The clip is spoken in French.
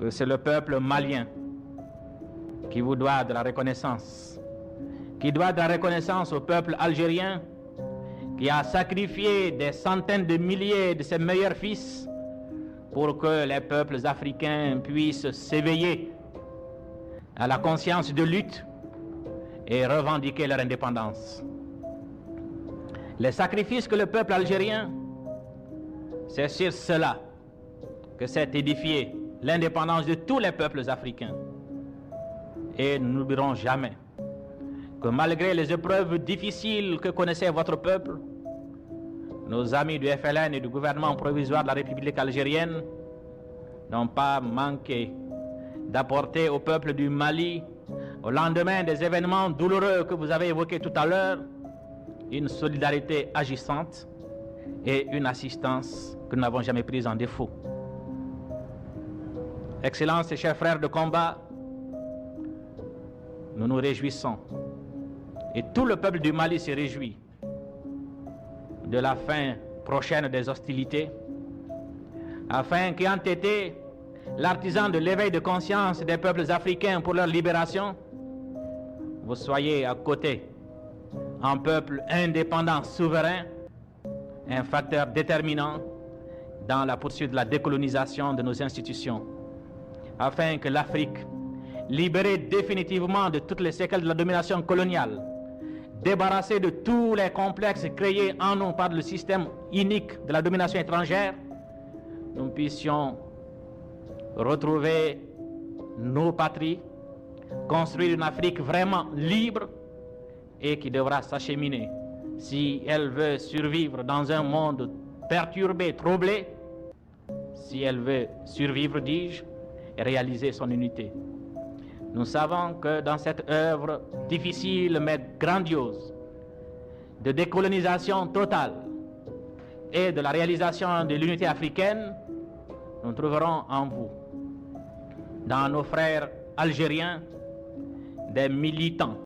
que c'est le peuple malien qui vous doit de la reconnaissance, qui doit de la reconnaissance au peuple algérien qui a sacrifié des centaines de milliers de ses meilleurs fils pour que les peuples africains puissent s'éveiller à la conscience de lutte et revendiquer leur indépendance. Les sacrifices que le peuple algérien, c'est sur cela que s'est édifiée l'indépendance de tous les peuples africains. Et nous n'oublierons jamais que malgré les épreuves difficiles que connaissait votre peuple, nos amis du FLN et du gouvernement provisoire de la République algérienne n'ont pas manqué d'apporter au peuple du Mali, au lendemain des événements douloureux que vous avez évoqués tout à l'heure, une solidarité agissante et une assistance que nous n'avons jamais prise en défaut. Excellences et chers frères de combat, nous nous réjouissons, et tout le peuple du Mali se réjouit de la fin prochaine des hostilités, afin qu'ayant été l'artisan de l'éveil de conscience des peuples africains pour leur libération, vous soyez à côté, un peuple indépendant, souverain, un facteur déterminant dans la poursuite de la décolonisation de nos institutions, afin que l'Afrique, libérée définitivement de toutes les séquelles de la domination coloniale, débarrassée de tous les complexes créés en nous par le système inique de la domination étrangère, nous puissions retrouver nos patries, construire une Afrique vraiment libre et qui devra s'acheminer, si elle veut survivre dans un monde perturbé, troublé, si elle veut survivre, dis-je, et réaliser son unité. Nous savons que dans cette œuvre difficile mais grandiose de décolonisation totale et de la réalisation de l'unité africaine, nous trouverons en vous, dans nos frères algériens, des militants